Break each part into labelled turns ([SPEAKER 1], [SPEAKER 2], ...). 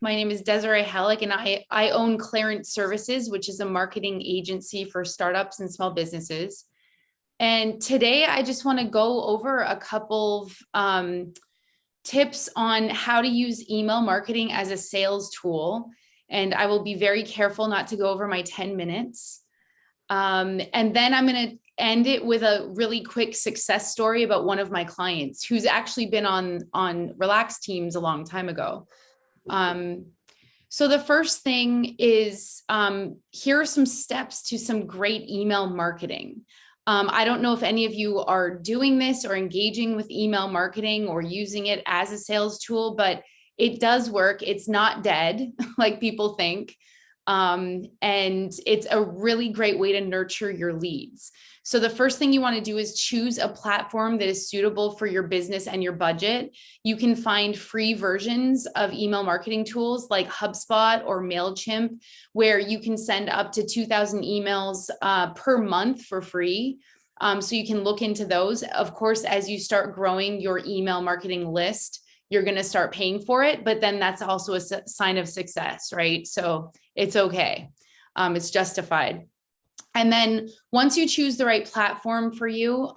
[SPEAKER 1] My name is Desiree Halleck, and I own Clarence Services, which is a marketing agency for startups and small businesses. And today I just want to go over a couple of tips on how to use email marketing as a sales tool. And I will be very careful not to go over my 10 minutes. And then I'm going to end it with a really quick success story about one of my clients who's actually been on Relax Teams a long time ago. So the first thing is, here are some steps to some great email marketing. I don't know if any of you are doing this or engaging with email marketing or using it as a sales tool, but it does work. It's not dead like people think. And it's a really great way to nurture your leads. So the first thing you want to do is choose a platform that is suitable for your business and your budget. You can find free versions of email marketing tools like HubSpot or MailChimp, where you can send up to 2,000 emails per month for free. So you can look into those. Of course, as you start growing your email marketing list, you're going to start paying for it, but then that's also a sign of success, right? So it's okay. It's justified. And then once you choose the right platform for you,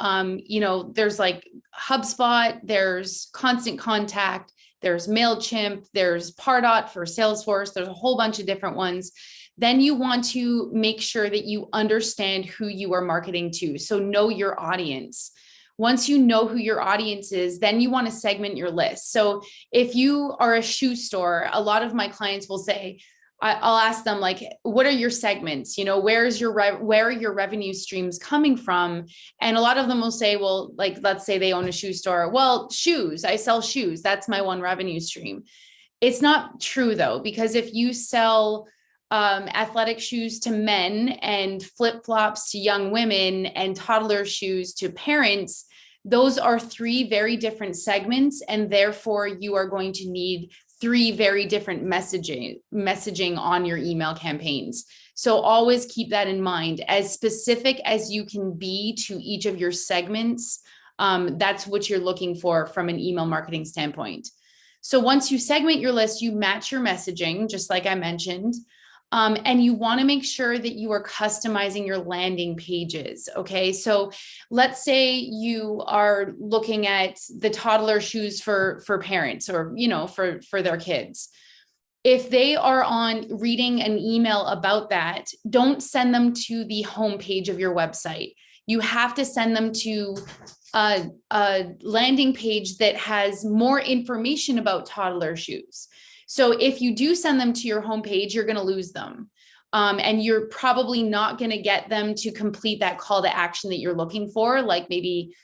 [SPEAKER 1] there's like HubSpot, there's Constant Contact, there's MailChimp, there's Pardot for Salesforce. There's a whole bunch of different ones. Then you want to make sure that you understand who you are marketing to. So know your audience. Once you know who your audience is, then you want to segment your list. So if you are a shoe store, a lot of my clients will say, I'll ask them, like, what are your segments? Where are your revenue streams coming from? And a lot of them will say, well, like, let's say they own a shoe store. Well, shoes, I sell shoes. That's my one revenue stream. It's not true though, because if you sell athletic shoes to men and flip-flops to young women and toddler shoes to parents, those are three very different segments. And therefore you are going to need three very different messaging on your email campaigns. So always keep that in mind. As specific as you can be to each of your segments, that's what you're looking for from an email marketing standpoint. So once you segment your list, you match your messaging, just like I mentioned. And you want to make sure that you are customizing your landing pages. Okay. So let's say you are looking at the toddler shoes for parents or, for their kids. If they are on reading an email about that, don't send them to the homepage of your website. You have to send them to a landing page that has more information about toddler shoes. So if you do send them to your homepage, you're going to lose them. And you're probably not going to get them to complete that call to action that you're looking for, like maybe,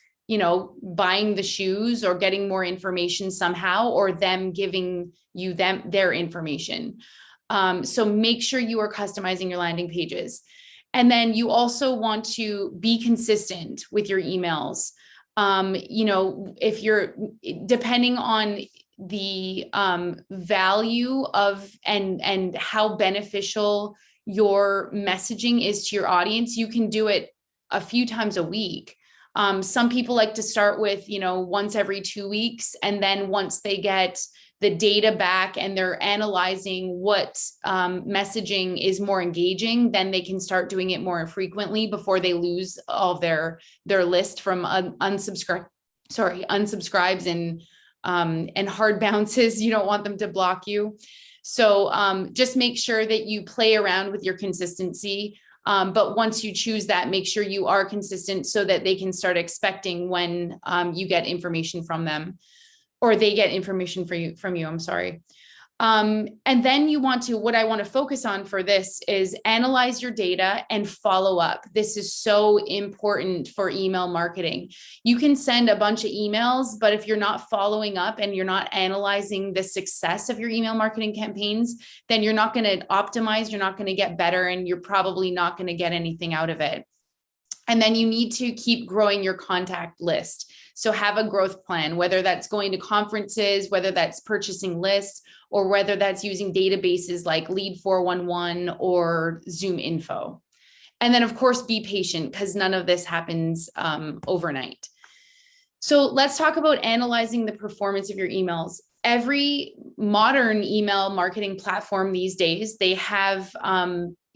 [SPEAKER 1] buying the shoes or getting more information somehow, or them giving you their information. So make sure you are customizing your landing pages. And then you also want to be consistent with your emails. If you're depending on the value of and how beneficial your messaging is to your audience, you can do it a few times a week. Some people like to start with, once every 2 weeks. And then once they get the data back and they're analyzing what messaging is more engaging, then they can start doing it more frequently before they lose all their list from unsubscribes and hard bounces. You don't want them to block you. So just make sure that you play around with your consistency. But once you choose that, make sure you are consistent so that they can start expecting when you get information from them, or they get information from you. I'm sorry. And then what I want to focus on for this is analyze your data and follow up. This is so important for email marketing. You can send a bunch of emails, but if you're not following up and you're not analyzing the success of your email marketing campaigns, then you're not going to optimize, you're not going to get better, and you're probably not going to get anything out of it. And then you need to keep growing your contact list. So have a growth plan, whether that's going to conferences, whether that's purchasing lists, or whether that's using databases like Lead 411 or Zoom Info. And then of course, be patient, because none of this happens overnight. So let's talk about analyzing the performance of your emails. every modern email marketing platform these days, they have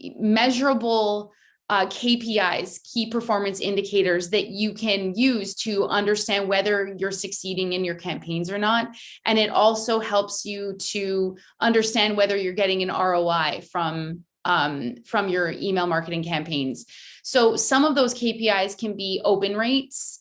[SPEAKER 1] measurable KPIs, key performance indicators that you can use to understand whether you're succeeding in your campaigns or not. And it also helps you to understand whether you're getting an ROI from your email marketing campaigns. So some of those KPIs can be open rates.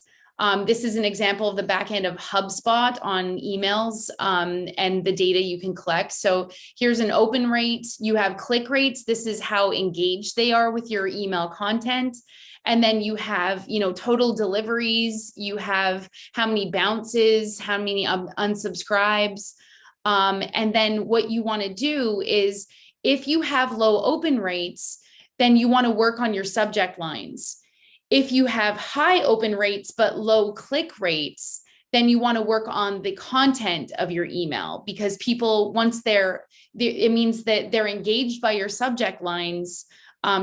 [SPEAKER 1] This is an example of the back end of HubSpot on emails and the data you can collect. So here's an open rate. You have click rates. This is how engaged they are with your email content. And then you have, total deliveries. You have how many bounces, how many unsubscribes. And then what you want to do is, if you have low open rates, then you want to work on your subject lines. If you have high open rates but low click rates, then you want to work on the content of your email, because people, once it means that they're engaged by your subject lines.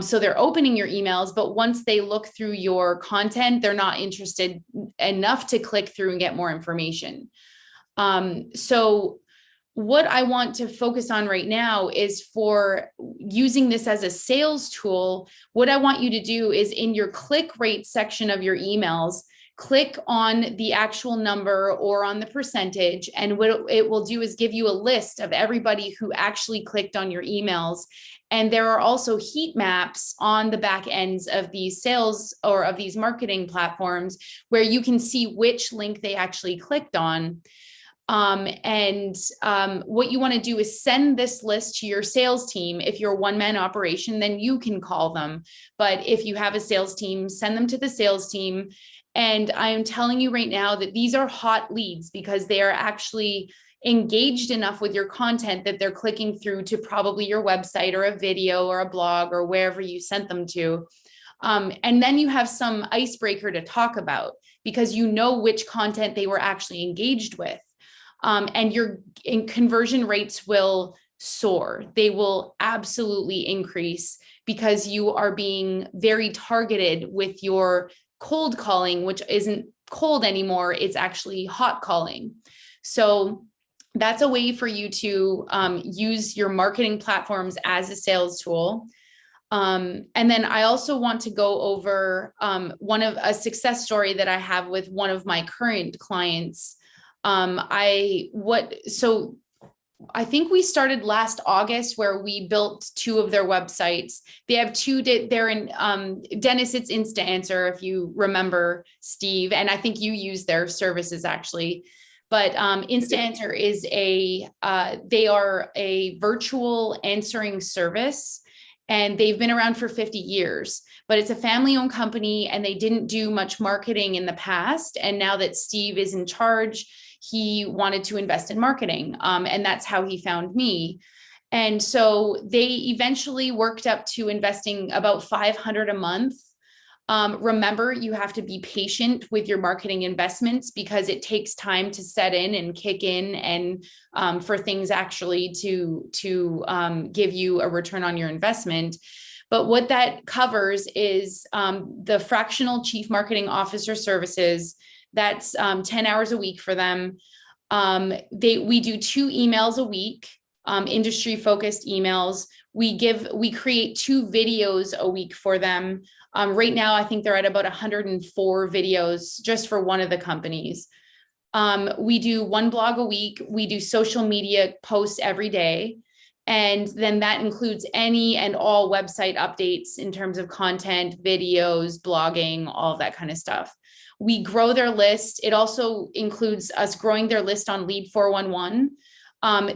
[SPEAKER 1] So they're opening your emails, but once they look through your content, they're not interested enough to click through and get more information. So what I want to focus on right now is, for using this as a sales tool, what I want you to do is, in your click rate section of your emails, click on the actual number or on the percentage. And what it will do is give you a list of everybody who actually clicked on your emails. And there are also heat maps on the back ends of these sales or of these marketing platforms where you can see which link they actually clicked on. What you want to do is send this list to your sales team. If you're a one-man operation, then you can call them. But if you have a sales team, send them to the sales team. And I am telling you right now that these are hot leads, because they are actually engaged enough with your content that they're clicking through to probably your website or a video or a blog or wherever you sent them to. And then you have some icebreaker to talk about, because you know which content they were actually engaged with. And your conversion rates will soar. They will absolutely increase, because you are being very targeted with your cold calling, which isn't cold anymore. It's actually hot calling. So that's a way for you to use your marketing platforms as a sales tool. And then I also want to go over a success story that I have with one of my current clients. I think we started last August, where we built 2 of their websites. They have 2, they're in, Dennis, it's Insta Answer, if you remember, Steve, and I think you use their services actually. But Insta Answer is they are a virtual answering service, and they've been around for 50 years, but it's a family-owned company, and they didn't do much marketing in the past. And now that Steve is in charge, he wanted to invest in marketing. And that's how he found me. And so they eventually worked up to investing about $500 a month. Remember, you have to be patient with your marketing investments, because it takes time to set in and kick in, and for things actually to give you a return on your investment. But what that covers is the fractional chief marketing officer services. That's 10 hours a week for them. We do 2 emails a week, industry focused emails. We create 2 videos a week for them. Right now, I think they're at about 104 videos just for one of the companies. We do 1 blog a week. We do social media posts every day. And then that includes any and all website updates in terms of content, videos, blogging, all of that kind of stuff. We grow their list. It also includes us growing their list on Lead 411.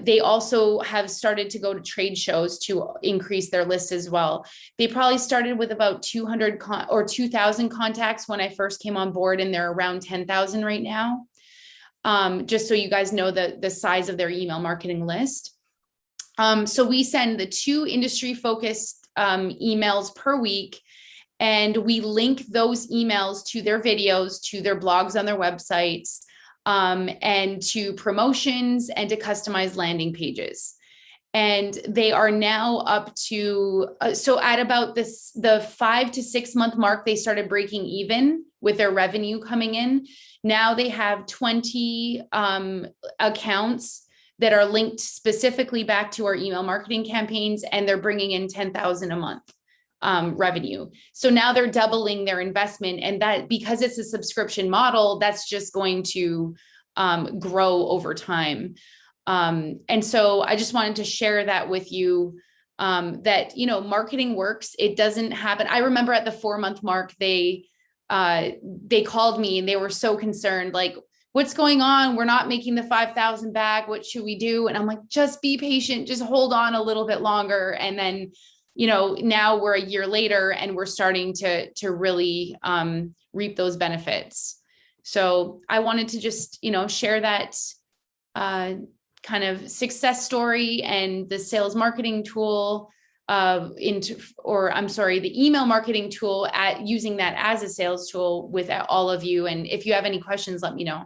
[SPEAKER 1] They also have started to go to trade shows to increase their list as well. They probably started with about 200 or 2,000 contacts when I first came on board, and they're around 10,000 right now. Just so you guys know the size of their email marketing list. So we send the 2 industry focused emails per week, and we link those emails to their videos, to their blogs on their websites, and to promotions, and to customized landing pages. And they are now up to, so at about the 5 to 6 month mark, they started breaking even with their revenue coming in. Now they have 20 accounts that are linked specifically back to our email marketing campaigns, and they're bringing in 10,000 a month revenue. So now they're doubling their investment, and that, because it's a subscription model, that's just going to grow over time. And so I just wanted to share that with you, that, you know, marketing works. It doesn't happen. I remember at the 4-month mark, they called me and they were so concerned, like, what's going on? We're not making the 5,000 back. What should we do? And I'm like, just be patient, just hold on a little bit longer. And then, you know, now we're a year later and we're starting to really reap those benefits. So I wanted to just, you know, share that kind of success story and the sales marketing tool the email marketing tool, at using that as a sales tool with all of you. And if you have any questions, let me know.